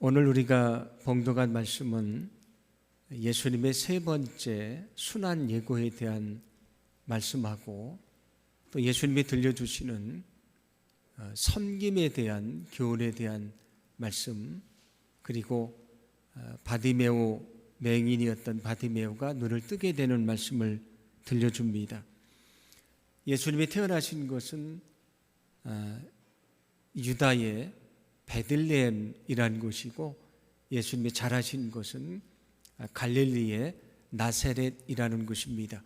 오늘 우리가 봉독한 말씀은 예수님의 세 번째 순환 예고에 대한 말씀하고 또 예수님이 들려주시는 섬김에 대한 교훈에 대한 말씀, 그리고 바디메오, 맹인이었던 바디메오가 눈을 뜨게 되는 말씀을 들려줍니다. 예수님이 태어나신 것은 유다의 베들레헴이라는 곳이고, 예수님이 자라신 곳은 갈릴리의 나사렛이라는 곳입니다.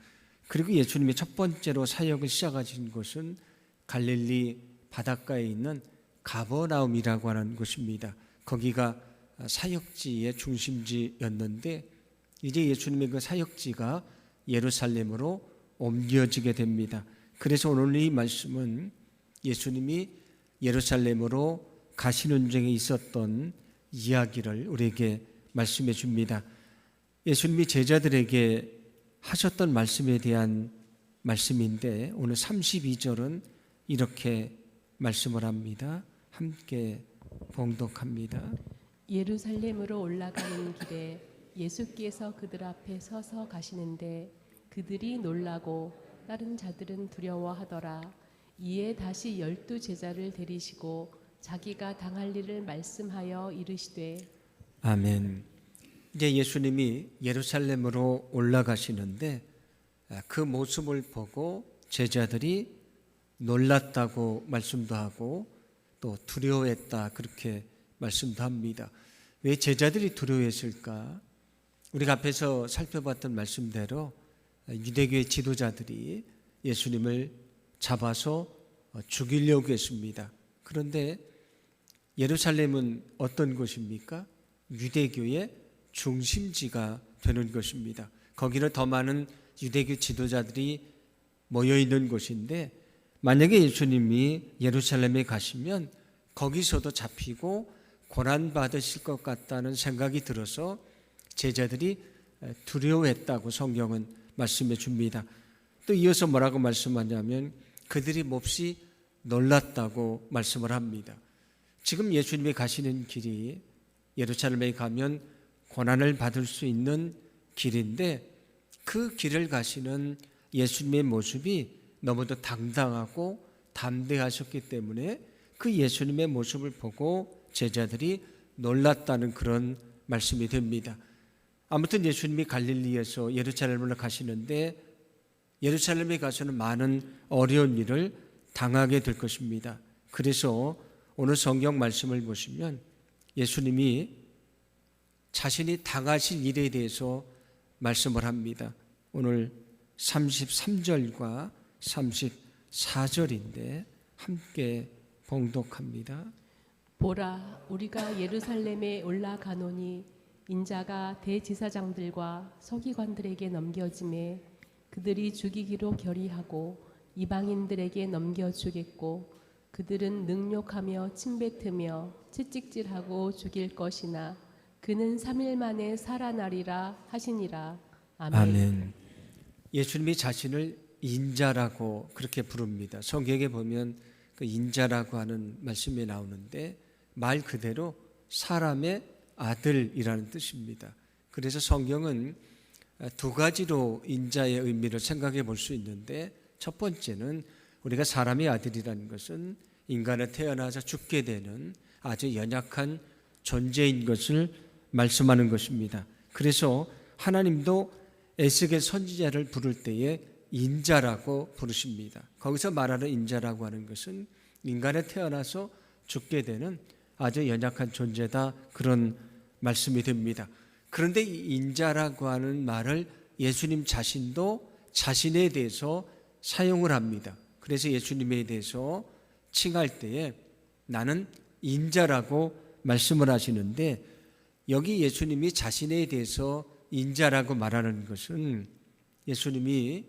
그리고 예수님이 첫 번째로 사역을 시작하신 곳은 갈릴리 바닷가에 있는 가버나움이라고 하는 곳입니다. 거기가 사역지의 중심지였는데, 이제 예수님의 그 사역지가 예루살렘으로 옮겨지게 됩니다. 그래서 오늘 이 말씀은 예수님이 예루살렘으로 가시는 중에 있었던 이야기를 우리에게 말씀해 줍니다. 예수님이 제자들에게 하셨던 말씀에 대한 말씀인데, 오늘 32절은 이렇게 말씀을 합니다. 함께 봉독합니다. 예루살렘으로 올라가는 길에 예수께서 그들 앞에 서서 가시는데 그들이 놀라고 다른 자들은 두려워하더라. 이에 다시 12 제자를 데리시고 자기가 당할 일을 말씀하여 이르시되. 아멘. 이제 예수님이 예루살렘으로 올라가시는데 그 모습을 보고 제자들이 놀랐다고 말씀도 하고 또 두려워했다, 그렇게 말씀도 합니다. 왜 제자들이 두려워했을까? 우리가 앞에서 살펴봤던 말씀대로 유대교의 지도자들이 예수님을 잡아서 죽이려고 했습니다. 그런데 예루살렘은 어떤 곳입니까? 유대교의 중심지가 되는 것입니다. 거기는 더 많은 유대교 지도자들이 모여있는 곳인데, 만약에 예수님이 예루살렘에 가시면 거기서도 잡히고 고난받으실 것 같다는 생각이 들어서 제자들이 두려워했다고 성경은 말씀해 줍니다. 또 이어서 뭐라고 말씀하냐면 그들이 몹시 놀랐다고 말씀을 합니다. 지금 예수님이 가시는 길이 예루살렘에 가면 고난을 받을 수 있는 길인데, 그 길을 가시는 예수님의 모습이 너무도 당당하고 담대하셨기 때문에 그 예수님의 모습을 보고 제자들이 놀랐다는 그런 말씀이 됩니다. 아무튼 예수님이 갈릴리에서 예루살렘으로 가시는데, 예루살렘에 가서는 많은 어려운 일을 당하게 될 것입니다. 그래서 오늘 성경 말씀을 보시면 예수님이 자신이 당하실 일에 대해서 말씀을 합니다. 오늘 33절과 34절인데 함께 봉독합니다. 보라, 우리가 예루살렘에 올라가노니 인자가 대지사장들과 서기관들에게 넘겨짐에 그들이 죽이기로 결의하고 이방인들에게 넘겨주겠고, 그들은 능욕하며 침뱉으며 채찍질하고 죽일 것이나 그는 3일 만에 살아나리라 하시니라. 아멘. 아멘. 예수님이 자신을 인자라고 그렇게 부릅니다. 성경에 보면 그 인자라고 하는 말씀이 나오는데 말 그대로 사람의 아들이라는 뜻입니다. 그래서 성경은 두 가지로 인자의 의미를 생각해 볼 수 있는데, 첫 번째는 우리가 사람의 아들이라는 것은 인간은 태어나서 죽게 되는 아주 연약한 존재인 것을 말씀하는 것입니다. 그래서 하나님도 에스겔 선지자를 부를 때에 인자라고 부르십니다. 거기서 말하는 인자라고 하는 것은 인간에 태어나서 죽게 되는 아주 연약한 존재다, 그런 말씀이 됩니다. 그런데 이 인자라고 하는 말을 예수님 자신도 자신에 대해서 사용을 합니다. 그래서 예수님에 대해서 칭할 때에 나는 인자라고 말씀을 하시는데, 여기 예수님이 자신에 대해서 인자라고 말하는 것은 예수님이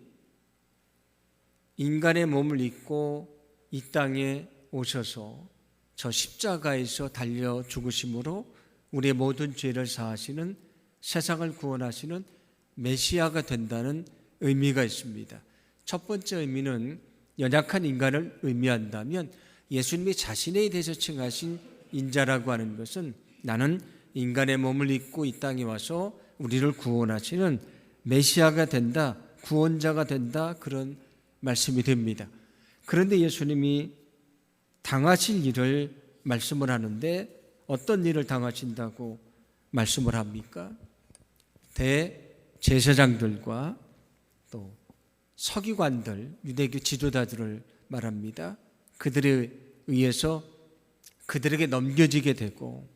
인간의 몸을 입고 이 땅에 오셔서 저 십자가에서 달려 죽으심으로 우리의 모든 죄를 사하시는, 세상을 구원하시는 메시아가 된다는 의미가 있습니다. 첫 번째 의미는 연약한 인간을 의미한다면, 예수님이 자신에 대해서 칭하신 인자라고 하는 것은 나는 인간의 몸을 입고 이 땅에 와서 우리를 구원하시는 메시아가 된다, 구원자가 된다, 그런 말씀이 됩니다. 그런데 예수님이 당하실 일을 말씀을 하는데 어떤 일을 당하신다고 말씀을 합니까? 대제사장들과 또 서기관들, 유대교 지도자들을 말합니다. 그들에 의해서 그들에게 넘겨지게 되고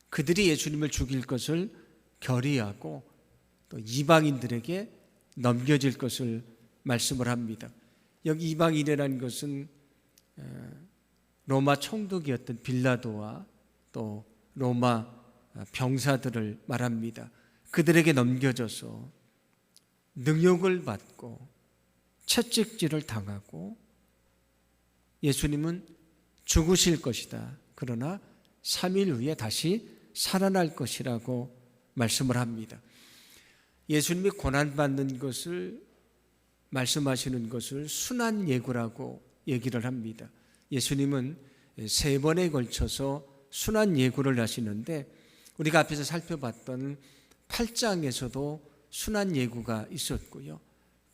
그들이 예수님을 죽일 것을 결의하고 또 이방인들에게 넘겨질 것을 말씀을 합니다. 여기 이방인이라는 것은 로마 총독이었던 빌라도와 또 로마 병사들을 말합니다. 그들에게 넘겨져서 능욕을 받고 채찍질을 당하고 예수님은 죽으실 것이다. 그러나 3일 후에 다시 살아날 것이라고 말씀을 합니다. 예수님이 고난받는 것을 말씀하시는 것을 순환 예고라고 얘기를 합니다. 예수님은 3번에 걸쳐서 순환 예고를 하시는데 우리가 앞에서 살펴봤던 8장에서도 순환 예고가 있었고요.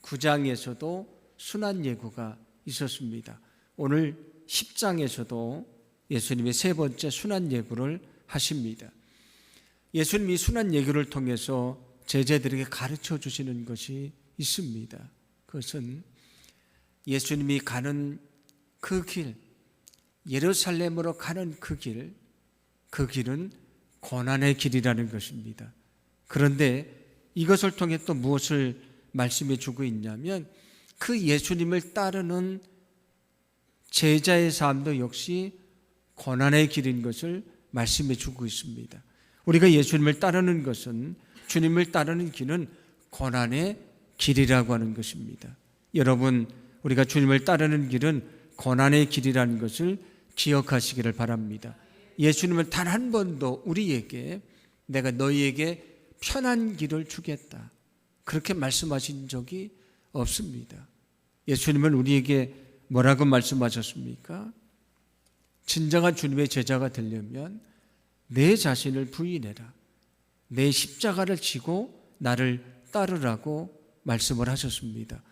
9장에서도 순환 예고가 있었습니다. 오늘 10장에서도 예수님이 3번째 순환 예고를 하십니다. 예수님이 순환 예고를 통해서 제자들에게 가르쳐 주시는 것이 있습니다. 그것은 예수님이 가는 그 길, 예루살렘으로 가는 그 길은 고난의 길이라는 것입니다. 그런데 이것을 통해 또 무엇을 말씀해 주고 있냐면 그 예수님을 따르는 제자의 삶도 역시 고난의 길인 것을 말씀해 주고 있습니다. 우리가 예수님을 따르는 것은, 주님을 따르는 길은 고난의 길이라고 하는 것입니다. 여러분, 우리가 주님을 따르는 길은 고난의 길이라는 것을 기억하시기를 바랍니다. 예수님은 단 한 번도 우리에게 내가 너희에게 편한 길을 주겠다, 그렇게 말씀하신 적이 없습니다. 예수님은 우리에게 뭐라고 말씀하셨습니까? 진정한 주님의 제자가 되려면 내 자신을 부인해라, 내 십자가를 지고 나를 따르라고 말씀을 하셨습니다.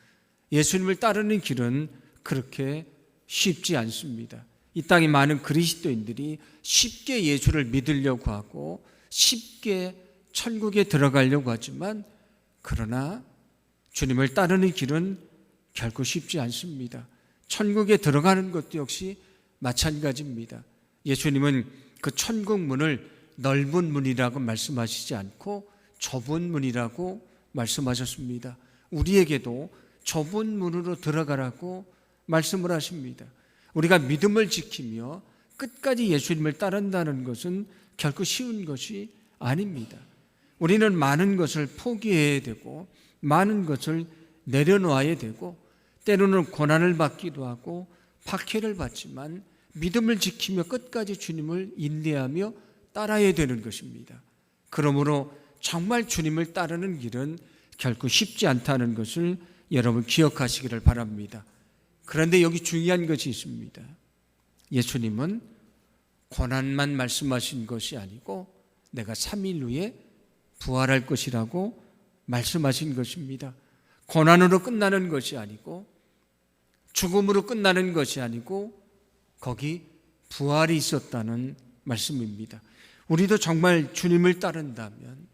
예수님을 따르는 길은 그렇게 쉽지 않습니다. 이 땅에 많은 그리스도인들이 쉽게 예수를 믿으려고 하고 쉽게 천국에 들어가려고 하지만, 그러나 주님을 따르는 길은 결코 쉽지 않습니다. 천국에 들어가는 것도 역시 마찬가지입니다. 예수님은 그 천국 문을 넓은 문이라고 말씀하시지 않고 좁은 문이라고 말씀하셨습니다. 우리에게도 좁은 문으로 들어가라고 말씀을 하십니다. 우리가 믿음을 지키며 끝까지 예수님을 따른다는 것은 결코 쉬운 것이 아닙니다. 우리는 많은 것을 포기해야 되고 많은 것을 내려놓아야 되고 때로는 고난을 받기도 하고 박해를 받지만 믿음을 지키며 끝까지 주님을 인내하며 따라야 되는 것입니다. 그러므로 정말 주님을 따르는 길은 결코 쉽지 않다는 것을 여러분 기억하시기를 바랍니다. 그런데 여기 중요한 것이 있습니다. 예수님은 고난만 말씀하신 것이 아니고 내가 3일 후에 부활할 것이라고 말씀하신 것입니다. 고난으로 끝나는 것이 아니고 죽음으로 끝나는 것이 아니고 거기 부활이 있었다는 말씀입니다. 우리도 정말 주님을 따른다면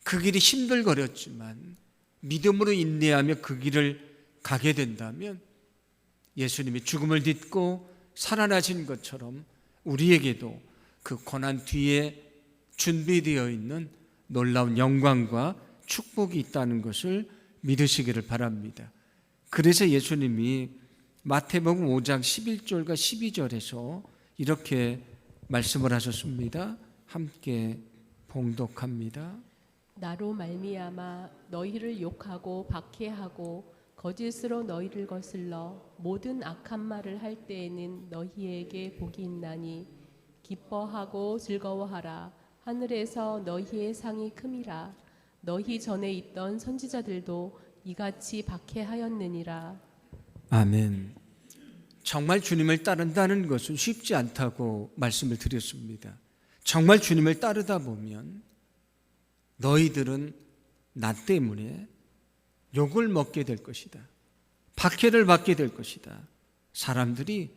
그 길이 힘들거렸지만 믿음으로 인내하며 그 길을 가게 된다면 예수님이 죽음을 딛고 살아나신 것처럼 우리에게도 그 고난 뒤에 준비되어 있는 놀라운 영광과 축복이 있다는 것을 믿으시기를 바랍니다. 그래서 예수님이 마태복음 5장 11절과 12절에서 이렇게 말씀을 하셨습니다. 함께 봉독합니다. 나로 말미암아 너희를 욕하고 박해하고 거짓으로 너희를 거슬러 모든 악한 말을 할 때에는 너희에게 복이 있나니 기뻐하고 즐거워하라. 하늘에서 너희의 상이 큼이라. 너희 전에 있던 선지자들도 이같이 박해하였느니라. 아멘. 정말 주님을 따른다는 것은 쉽지 않다고 말씀을 드렸습니다. 정말 주님을 따르다 보면 너희들은 나 때문에 욕을 먹게 될 것이다. 박해를 받게 될 것이다. 사람들이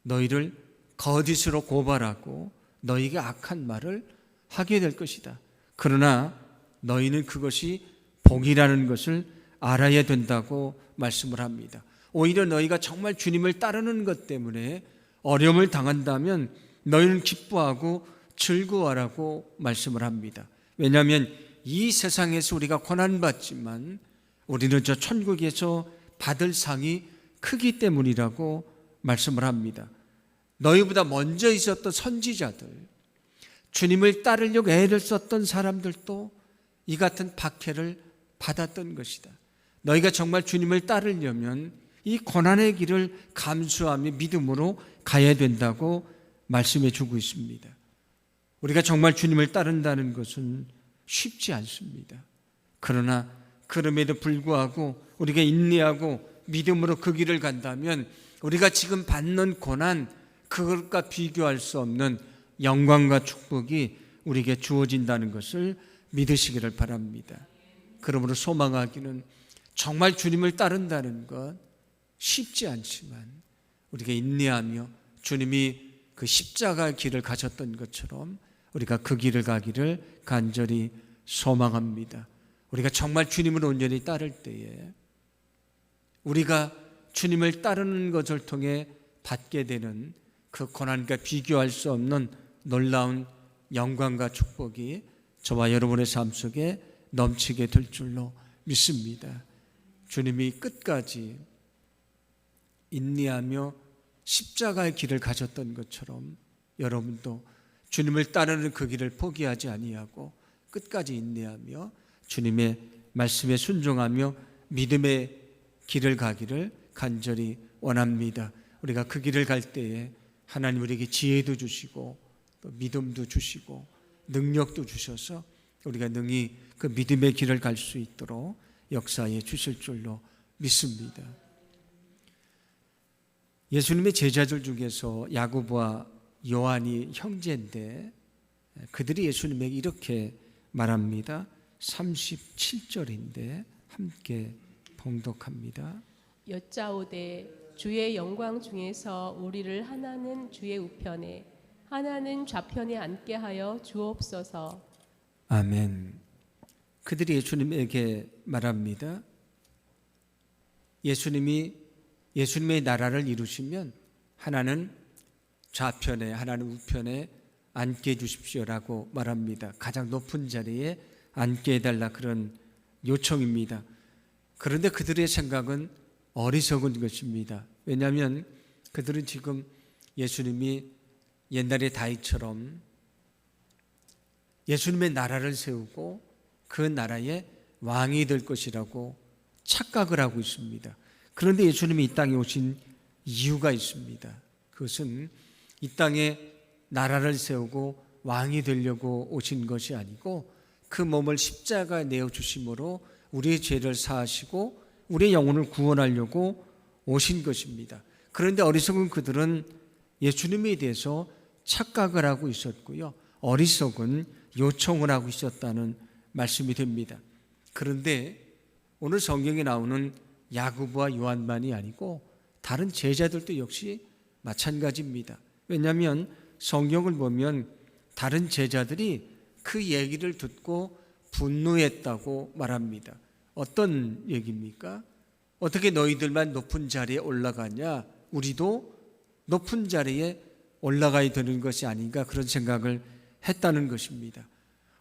너희를 거짓으로 고발하고 너희에게 악한 말을 하게 될 것이다. 그러나 너희는 그것이 복이라는 것을 알아야 된다고 말씀을 합니다. 오히려 너희가 정말 주님을 따르는 것 때문에 어려움을 당한다면 너희는 기뻐하고 즐거워하라고 말씀을 합니다. 왜냐하면 이 세상에서 우리가 고난받지만 우리는 저 천국에서 받을 상이 크기 때문이라고 말씀을 합니다. 너희보다 먼저 있었던 선지자들, 주님을 따르려고 애를 썼던 사람들도 이 같은 박해를 받았던 것이다. 너희가 정말 주님을 따르려면 이 고난의 길을 감수하며 믿음으로 가야 된다고 말씀해 주고 있습니다. 우리가 정말 주님을 따른다는 것은 쉽지 않습니다. 그러나 그럼에도 불구하고 우리가 인내하고 믿음으로 그 길을 간다면 우리가 지금 받는 고난, 그것과 비교할 수 없는 영광과 축복이 우리에게 주어진다는 것을 믿으시기를 바랍니다. 그러므로 소망하기는 정말 주님을 따른다는 것 쉽지 않지만 우리가 인내하며 주님이 그 십자가의 길을 가셨던 것처럼 우리가 그 길을 가기를 간절히 소망합니다. 우리가 정말 주님을 온전히 따를 때에 우리가 주님을 따르는 것을 통해 받게 되는 그 고난과 비교할 수 없는 놀라운 영광과 축복이 저와 여러분의 삶 속에 넘치게 될 줄로 믿습니다. 주님이 끝까지 인내하며 십자가의 길을 가셨던 것처럼 여러분도 주님을 따르는 그 길을 포기하지 아니하고 끝까지 인내하며 주님의 말씀에 순종하며 믿음의 길을 가기를 간절히 원합니다. 우리가 그 길을 갈 때에 하나님 우리에게 지혜도 주시고 또 믿음도 주시고 능력도 주셔서 우리가 능히 그 믿음의 길을 갈 수 있도록 역사해 주실 줄로 믿습니다. 예수님의 제자들 중에서 야고보와 요한이 형제인데 그들이 예수님에게 이렇게 말합니다. 37절인데 함께 봉독합니다. 여짜오되 주의 영광 중에서 우리를 하나는 주의 우편에 하나는 좌편에 앉게 하여 주옵소서. 아멘. 그들이 예수님에게 말합니다. 예수님의 나라를 이루시면 하나는 좌편에 하나는 우편에 앉게 해주십시오라고 말합니다. 가장 높은 자리에 앉게 해달라 그런 요청입니다. 그런데 그들의 생각은 어리석은 것입니다. 왜냐하면 그들은 지금 예수님이 옛날의 다윗처럼 예수님의 나라를 세우고 그 나라의 왕이 될 것이라고 착각을 하고 있습니다. 그런데 예수님이 이 땅에 오신 이유가 있습니다. 그것은 이 땅에 나라를 세우고 왕이 되려고 오신 것이 아니고 그 몸을 십자가에 내어주심으로 우리의 죄를 사하시고 우리의 영혼을 구원하려고 오신 것입니다. 그런데 어리석은 그들은 예수님에 대해서 착각을 하고 있었고요. 어리석은 요청을 하고 있었다는 말씀이 됩니다. 그런데 오늘 성경에 나오는 야고보와 요한만이 아니고 다른 제자들도 역시 마찬가지입니다. 왜냐하면 성경을 보면 다른 제자들이 그 얘기를 듣고 분노했다고 말합니다. 어떤 얘기입니까? 어떻게 너희들만 높은 자리에 올라가냐? 우리도 높은 자리에 올라가야 되는 것이 아닌가 그런 생각을 했다는 것입니다.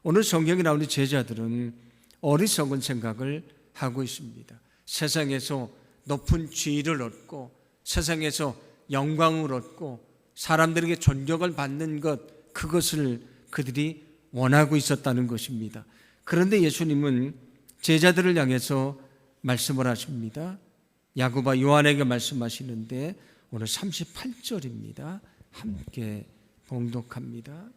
오늘 성경에 나오는 제자들은 어리석은 생각을 하고 있습니다. 세상에서 높은 지위를 얻고 세상에서 영광을 얻고 사람들에게 존경을 받는 것, 그것을 그들이 원하고 있었다는 것입니다. 그런데 예수님은 제자들을 향해서 말씀을 하십니다. 야고보와 요한에게 말씀하시는데 오늘 38절입니다. 함께 봉독합니다.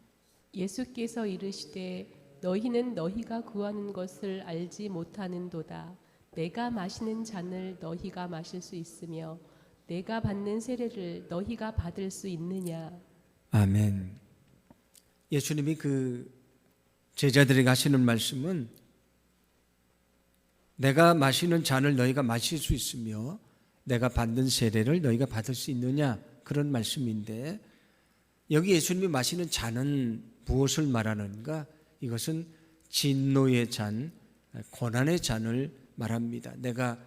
예수께서 이르시되 너희는 너희가 구하는 것을 알지 못하는도다. 내가 마시는 잔을 너희가 마실 수 있으며 내가 받는 세례를 너희가 받을 수 있느냐. 아멘. 예수님이 그 제자들에게 하시는 말씀은 내가 마시는 잔을 너희가 마실 수 있으며 내가 받는 세례를 너희가 받을 수 있느냐, 그런 말씀인데, 여기 예수님이 마시는 잔은 무엇을 말하는가? 이것은 진노의 잔, 고난의 잔을 말합니다. 내가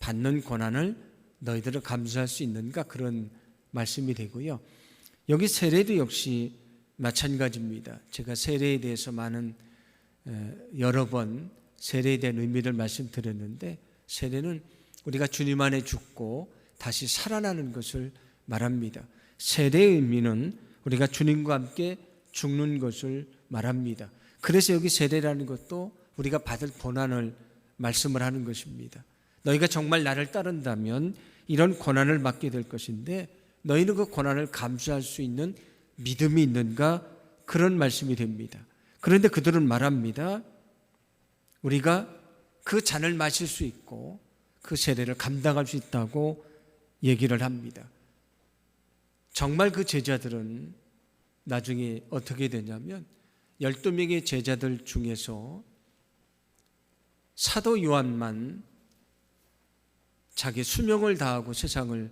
받는 고난을 너희들은 감수할 수 있는가? 그런 말씀이 되고요. 여기 세례도 역시 마찬가지입니다. 제가 세례에 대해서 여러 번 세례에 대한 의미를 말씀드렸는데, 세례는 우리가 주님 안에 죽고 다시 살아나는 것을 말합니다. 세례의 의미는 우리가 주님과 함께 죽는 것을 말합니다. 그래서 여기 세례라는 것도 우리가 받을 고난을 말씀을 하는 것입니다. 너희가 정말 나를 따른다면 이런 고난을 받게 될 것인데 너희는 그 고난을 감수할 수 있는 믿음이 있는가? 그런 말씀이 됩니다. 그런데 그들은 말합니다. 우리가 그 잔을 마실 수 있고 그 세례를 감당할 수 있다고 얘기를 합니다. 정말 그 제자들은 나중에 어떻게 되냐면 12명의 제자들 중에서 사도 요한만 자기 수명을 다하고 세상을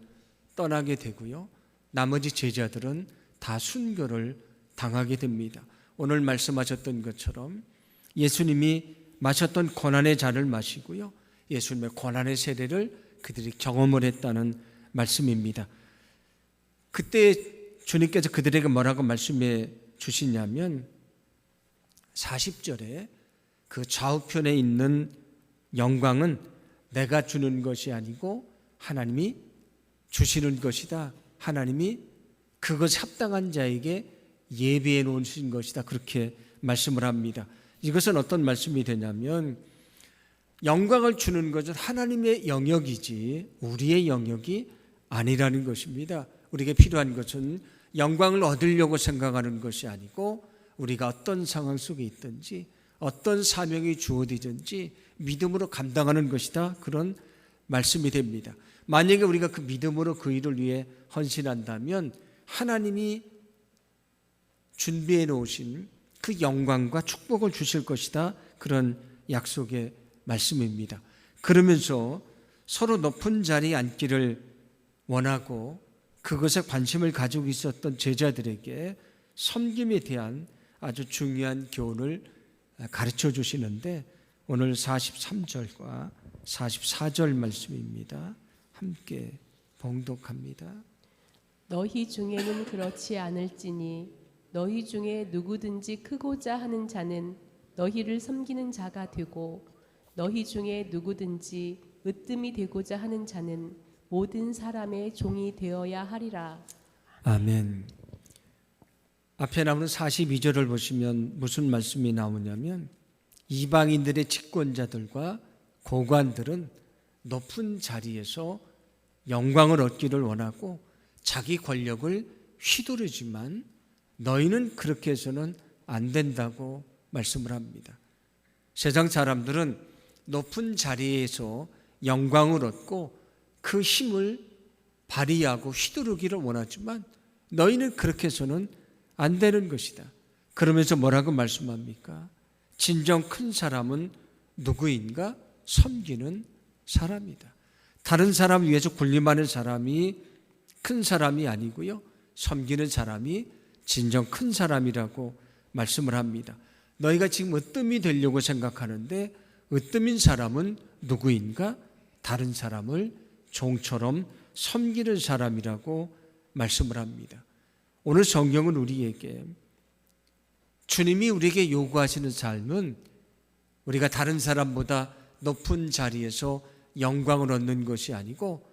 떠나게 되고요. 나머지 제자들은 다 순교를 당하게 됩니다. 오늘 말씀하셨던 것처럼 예수님이 마셨던 고난의 잔을 마시고요. 예수님의 고난의 세례를 그들이 경험을 했다는 말씀입니다. 그때 주님께서 그들에게 뭐라고 말씀해 주시냐면 40절에 그 좌우편에 있는 영광은 내가 주는 것이 아니고 하나님이 주시는 것이다. 하나님이 그것 합당한 자에게 예비해 놓으신 것이다. 그렇게 말씀을 합니다. 이것은 어떤 말씀이 되냐면 영광을 주는 것은 하나님의 영역이지 우리의 영역이 아니라는 것입니다. 우리에게 필요한 것은 영광을 얻으려고 생각하는 것이 아니고 우리가 어떤 상황 속에 있든지 어떤 사명이 주어지든지 믿음으로 감당하는 것이다. 그런 말씀이 됩니다. 만약에 우리가 그 믿음으로 그 일을 위해 헌신한다면 하나님이 준비해 놓으신 그 영광과 축복을 주실 것이다. 그런 약속의 말씀입니다. 그러면서 서로 높은 자리에 앉기를 원하고 그것에 관심을 가지고 있었던 제자들에게 섬김에 대한 아주 중요한 교훈을 가르쳐 주시는데 오늘 43절과 44절 말씀입니다. 함께 봉독합니다. 너희 중에는 그렇지 않을지니 너희 중에 누구든지 크고자 하는 자는 너희를 섬기는 자가 되고 너희 중에 누구든지 으뜸이 되고자 하는 자는 모든 사람의 종이 되어야 하리라. 아멘. 앞에 나오는 42절을 보시면 무슨 말씀이 나오냐면 이방인들의 집권자들과 고관들은 높은 자리에서 영광을 얻기를 원하고 자기 권력을 휘두르지만 너희는 그렇게 해서는 안 된다고 말씀을 합니다. 세상 사람들은 높은 자리에서 영광을 얻고 그 힘을 발휘하고 휘두르기를 원하지만 너희는 그렇게 해서는 안 되는 것이다. 그러면서 뭐라고 말씀합니까? 진정 큰 사람은 누구인가? 섬기는 사람이다. 다른 사람 위해서 군림하는 사람이 큰 사람이 아니고요. 섬기는 사람이 진정 큰 사람이라고 말씀을 합니다. 너희가 지금 으뜸이 되려고 생각하는데 으뜸인 사람은 누구인가? 다른 사람을 종처럼 섬기는 사람이라고 말씀을 합니다. 오늘 성경은 우리에게 주님이 우리에게 요구하시는 삶은 우리가 다른 사람보다 높은 자리에서 영광을 얻는 것이 아니고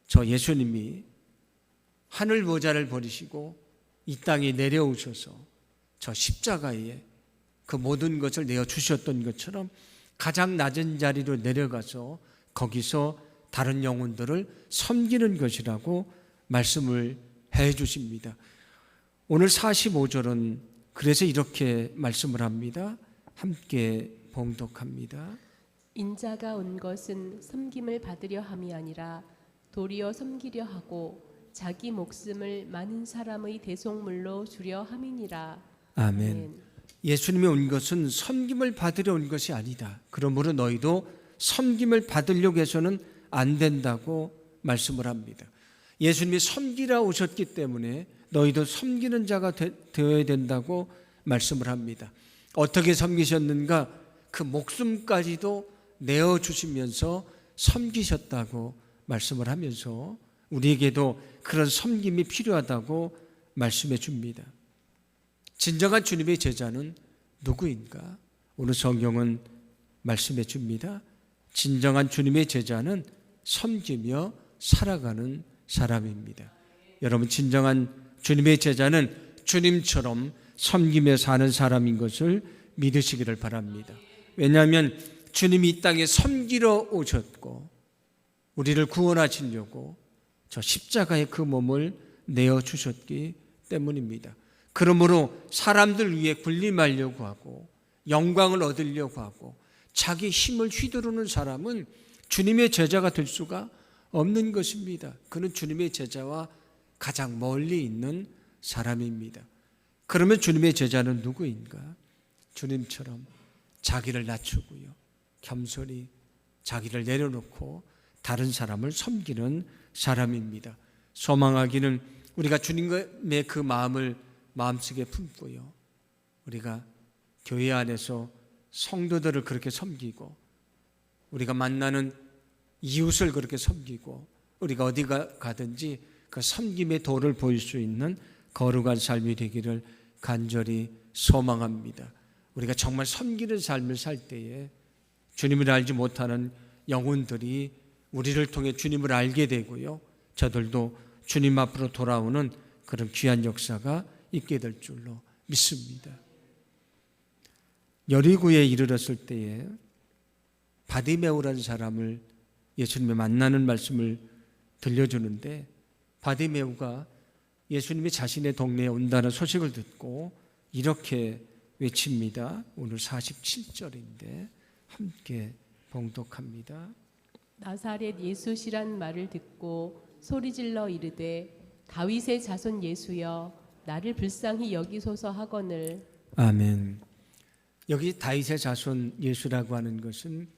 저 예수님이 하늘 보좌를 버리시고 이 땅에 내려오셔서 저 십자가에 그 모든 것을 내어주셨던 것처럼 가장 낮은 자리로 내려가서 거기서 다른 영혼들을 섬기는 것이라고 말씀을 해 주십니다. 오늘 45절은 그래서 이렇게 말씀을 합니다. 함께 봉독합니다. 인자가 온 것은 섬김을 받으려 함이 아니라 도리어 섬기려 하고 자기 목숨을 많은 사람의 대속물로 주려 함이니라. 아멘. 예수님이 온 것은 섬김을 받으려 온 것이 아니다. 그러므로 너희도 섬김을 받으려고 해서는 안 된다고 말씀을 합니다. 예수님이 섬기라 오셨기 때문에 너희도 섬기는 자가 되어야 된다고 말씀을 합니다. 어떻게 섬기셨는가? 그 목숨까지도 내어주시면서 섬기셨다고 말씀을 하면서 우리에게도 그런 섬김이 필요하다고 말씀해 줍니다. 진정한 주님의 제자는 누구인가? 오늘 성경은 말씀해 줍니다. 진정한 주님의 제자는 섬기며 살아가는 사람입니다. 여러분, 진정한 주님의 제자는 주님처럼 섬기며 사는 사람인 것을 믿으시기를 바랍니다. 왜냐하면 주님이 이 땅에 섬기러 오셨고 우리를 구원하시려고 저 십자가의 그 몸을 내어주셨기 때문입니다. 그러므로 사람들 위해 군림하려고 하고 영광을 얻으려고 하고 자기 힘을 휘두르는 사람은 주님의 제자가 될 수가 없는 것입니다. 그는 주님의 제자와 가장 멀리 있는 사람입니다. 그러면 주님의 제자는 누구인가? 주님처럼 자기를 낮추고요, 겸손히 자기를 내려놓고 다른 사람을 섬기는 사람입니다. 소망하기는 우리가 주님의 그 마음을 마음속에 품고요, 우리가 교회 안에서 성도들을 그렇게 섬기고 우리가 만나는 이웃을 그렇게 섬기고 우리가 어디가 가든지 그 섬김의 도를 보일 수 있는 거룩한 삶이 되기를 간절히 소망합니다. 우리가 정말 섬기는 삶을 살 때에 주님을 알지 못하는 영혼들이 우리를 통해 주님을 알게 되고요, 저들도 주님 앞으로 돌아오는 그런 귀한 역사가 있게 될 줄로 믿습니다. 여리고에 이르렀을 때에 바디메오라는 사람을 예수님이 만나는 말씀을 들려주는데, 바디메오가 예수님이 자신의 동네에 온다는 소식을 듣고 이렇게 외칩니다. 오늘 47절인데 함께 봉독합니다. 나사렛 예수시란 말을 듣고 소리질러 이르되 다윗의 자손 예수여 나를 불쌍히 여기소서 하거늘. 아멘. 여기 다윗의 자손 예수라고 하는 것은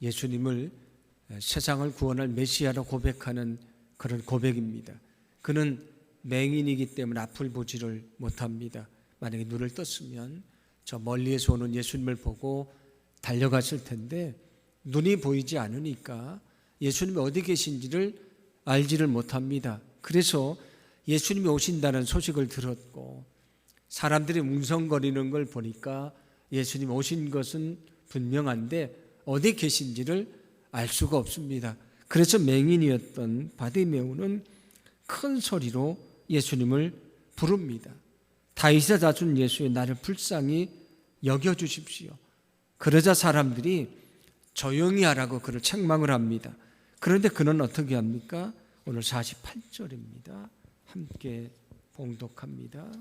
예수님을 세상을 구원할 메시아로 고백하는 그런 고백입니다. 그는 맹인이기 때문에 앞을 보지를 못합니다. 만약에 눈을 떴으면 저 멀리에서 오는 예수님을 보고 달려갔을 텐데 눈이 보이지 않으니까 예수님이 어디 계신지를 알지를 못합니다. 그래서 예수님이 오신다는 소식을 들었고 사람들이 뭉성거리는 걸 보니까 예수님 오신 것은 분명한데 어디 계신지를 알 수가 없습니다. 그래서 맹인이었던 바디메오는 큰 소리로 예수님을 부릅니다. 다윗의 자손 예수여 나를 불쌍히 여겨주십시오. 그러자 사람들이 조용히 하라고 그를 책망을 합니다. 그런데 그는 어떻게 합니까? 오늘 48절입니다. 함께 봉독합니다.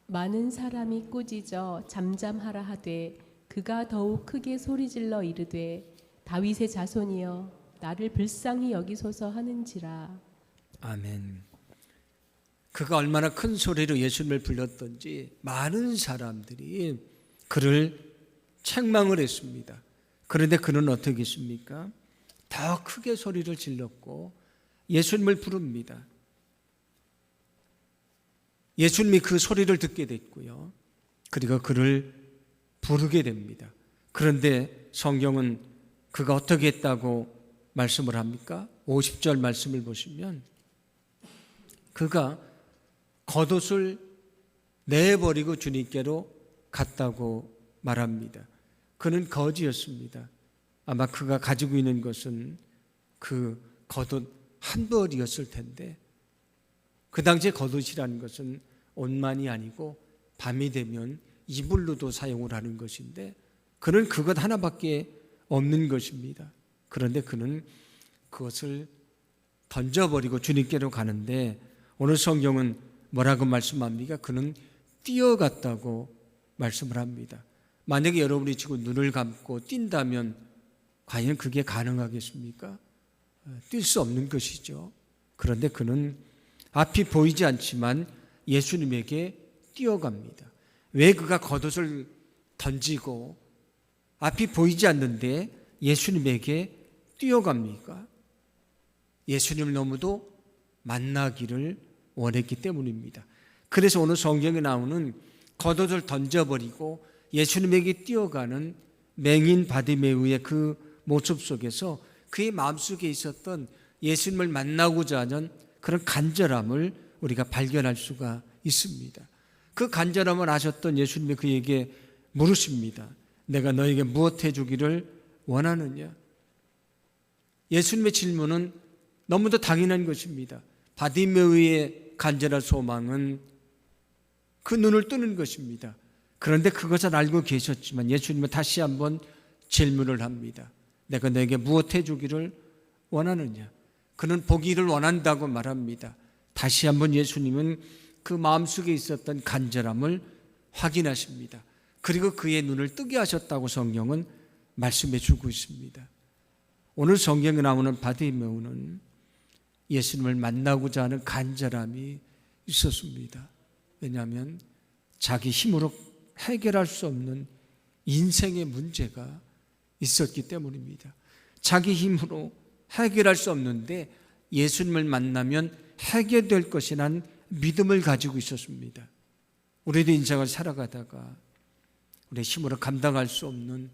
많은 사람이 꾸짖어 잠잠하라 하되 그가 더욱 크게 소리질러 이르되 다윗의 자손이여 나를 불쌍히 여기소서 하는지라. 아멘. 그가 얼마나 큰 소리로 예수님을 불렀던지 많은 사람들이 그를 책망을 했습니다. 그런데 그는 어떻게 했습니까? 더 크게 소리를 질렀고 예수님을 부릅니다. 예수님이 그 소리를 듣게 됐고요, 그리고 그를 부르게 됩니다. 그런데 성경은 그가 어떻게 했다고 말씀을 합니까? 50절 말씀을 보시면 그가 겉옷을 내버리고 주님께로 갔다고 말합니다. 그는 거지였습니다. 아마 그가 가지고 있는 것은 그 겉옷 한 벌이었을 텐데 그 당시에 겉옷이라는 것은 옷만이 아니고 밤이 되면 이불로도 사용을 하는 것인데 그는 그것 하나밖에 없는 것입니다. 그런데 그는 그것을 던져버리고 주님께로 가는데 오늘 성경은 뭐라고 말씀합니까? 그는 뛰어갔다고 말씀을 합니다. 만약에 여러분이 지금 눈을 감고 뛴다면 과연 그게 가능하겠습니까? 뛸 수 없는 것이죠. 그런데 그는 앞이 보이지 않지만 예수님에게 뛰어갑니다. 왜 그가 겉옷을 던지고 앞이 보이지 않는데 예수님에게 뛰어갑니까? 예수님을 너무도 만나기를 원했기 때문입니다. 그래서 오늘 성경에 나오는 겉옷을 던져버리고 예수님에게 뛰어가는 맹인 바디메우의 그 모습 속에서 그의 마음속에 있었던 예수님을 만나고자 하는 그런 간절함을 우리가 발견할 수가 있습니다. 그 간절함을 아셨던 예수님이 그에게 물으십니다. 내가 너에게 무엇 해주기를 원하느냐? 예수님의 질문은 너무도 당연한 것입니다. 바디메우의 간절한 소망은 그 눈을 뜨는 것입니다. 그런데 그것을 알고 계셨지만 예수님은 다시 한번 질문을 합니다. 내가 너에게 무엇 해주기를 원하느냐? 그는 보기를 원한다고 말합니다. 다시 한번 예수님은 그 마음속에 있었던 간절함을 확인하십니다. 그리고 그의 눈을 뜨게 하셨다고 성경은 말씀해 주고 있습니다. 오늘 성경에 나오는 바디메우는 예수님을 만나고자 하는 간절함이 있었습니다. 왜냐하면 자기 힘으로 해결할 수 없는 인생의 문제가 있었기 때문입니다. 자기 힘으로 해결할 수 없는데 예수님을 만나면 해결될 것이란 믿음을 가지고 있었습니다. 우리도 인생을 살아가다가 우리의 힘으로 감당할 수 없는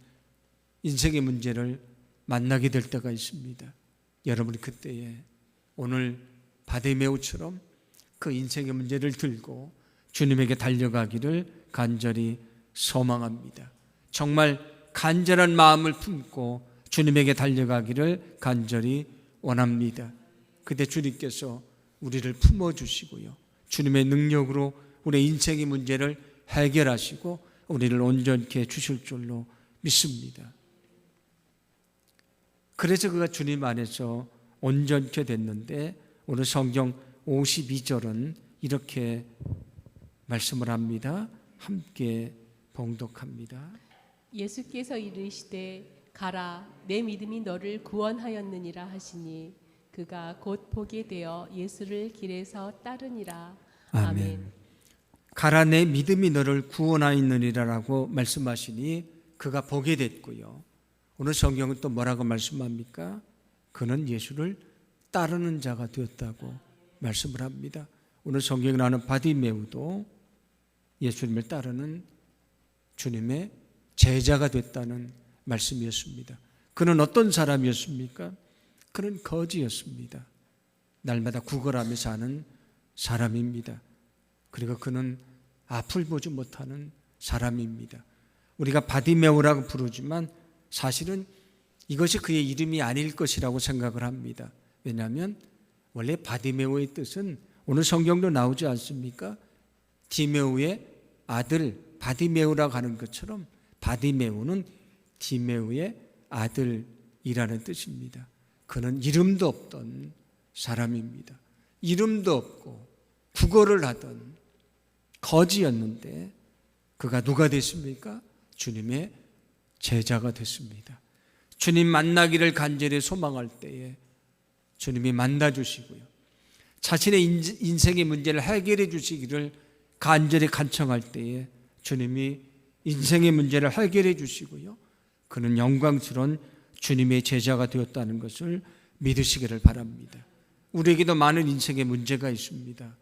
인생의 문제를 만나게 될 때가 있습니다. 여러분이 그때에 오늘 바디메우처럼 그 인생의 문제를 들고 주님에게 달려가기를 간절히 소망합니다. 정말 간절한 마음을 품고 주님에게 달려가기를 간절히 원합니다. 그때 주님께서 우리를 품어주시고요, 주님의 능력으로 우리의 인생의 문제를 해결하시고 우리를 온전케 해주실 줄로 믿습니다. 그래서 그가 주님 안에서 온전케 됐는데 오늘 성경 52절은 이렇게 말씀을 합니다. 함께 봉독합니다. 예수께서 이르시되 가라 내 믿음이 너를 구원하였느니라 하시니 그가 곧 보게 되어 예수를 길에서 따르니라. 아멘. 가라 내 믿음이 너를 구원하였느니라라고 말씀하시니 그가 보게 됐고요. 오늘 성경은 또 뭐라고 말씀합니까? 그는 예수를 따르는 자가 되었다고 말씀을 합니다. 오늘 성경에 나오는 바디메우도 예수님을 따르는 주님의 제자가 됐다는 말씀이었습니다. 그는 어떤 사람이었습니까? 그는 거지였습니다. 날마다 구걸하며 사는 사람입니다. 그리고 그는 앞을 보지 못하는 사람입니다. 우리가 바디메우라고 부르지만 사실은 이것이 그의 이름이 아닐 것이라고 생각을 합니다. 왜냐하면 원래 바디메우의 뜻은 오늘 성경도 나오지 않습니까? 디메우의 아들 바디메우라고 하는 것처럼 바디메우는 디메우의 아들이라는 뜻입니다. 그는 이름도 없던 사람입니다. 이름도 없고 구걸을 하던 거지였는데 그가 누가 됐습니까? 주님의 제자가 됐습니다. 주님 만나기를 간절히 소망할 때에 주님이 만나주시고요, 자신의 인생의 문제를 해결해 주시기를 간절히 간청할 때에 주님이 인생의 문제를 해결해 주시고요, 그는 영광스러운 주님의 제자가 되었다는 것을 믿으시기를 바랍니다. 우리에게도 많은 인생의 문제가 있습니다.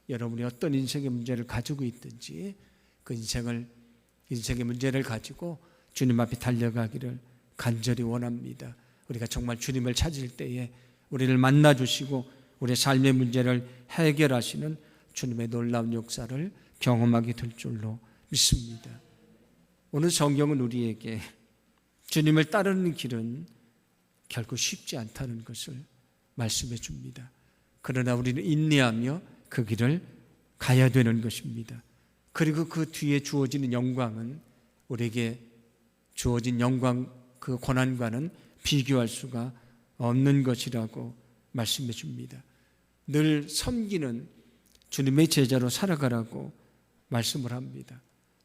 여러분이 어떤 인생의 문제를 가지고 있든지 그 인생의 문제를 가지고 주님 앞에 달려가기를 간절히 원합니다. 우리가 정말 주님을 찾을 때에 우리를 만나주시고 우리의 삶의 문제를 해결하시는 주님의 놀라운 역사를 경험하게 될 줄로 믿습니다. 오늘 성경은 우리에게 주님을 따르는 길은 결코 쉽지 않다는 것을 말씀해 줍니다. 그러나 우리는 인내하며 그 길을 가야 되는 것입니다. 그리고 그 뒤에 주어지는 영광은 우리에게 주어진 영광, 그 고난과는 비교할 수가 없는 것이라고 말씀해 줍니다. 늘 섬기는 주님의 제자로 살아가라고 말씀을 합니다.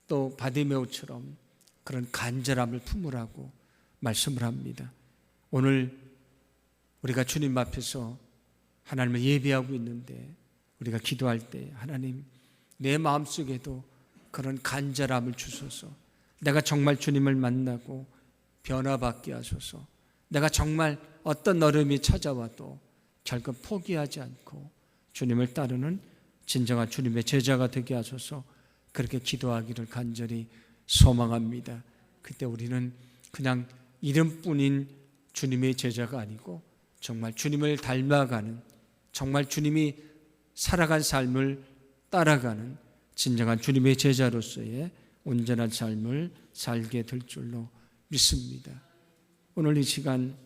또 바디메우처럼 그런 간절함을 품으라고 말씀을 합니다. 오늘 우리가 주님 앞에서 하나님을 예배하고 있는데 우리가 기도할 때 하나님 내 마음속에도 그런 간절함을 주소서. 내가 정말 주님을 만나고 변화받게 하소서. 내가 정말 어떤 어려움이 찾아와도 결코 포기하지 않고 주님을 따르는 진정한 주님의 제자가 되게 하소서. 그렇게 기도하기를 간절히 소망합니다. 그때 우리는 그냥 이름뿐인 주님의 제자가 아니고 정말 주님을 닮아가는, 정말 주님이 살아간 삶을 따라가는 진정한 주님의 제자로서의 온전한 삶을 살게 될 줄로 믿습니다. 오늘 이 시간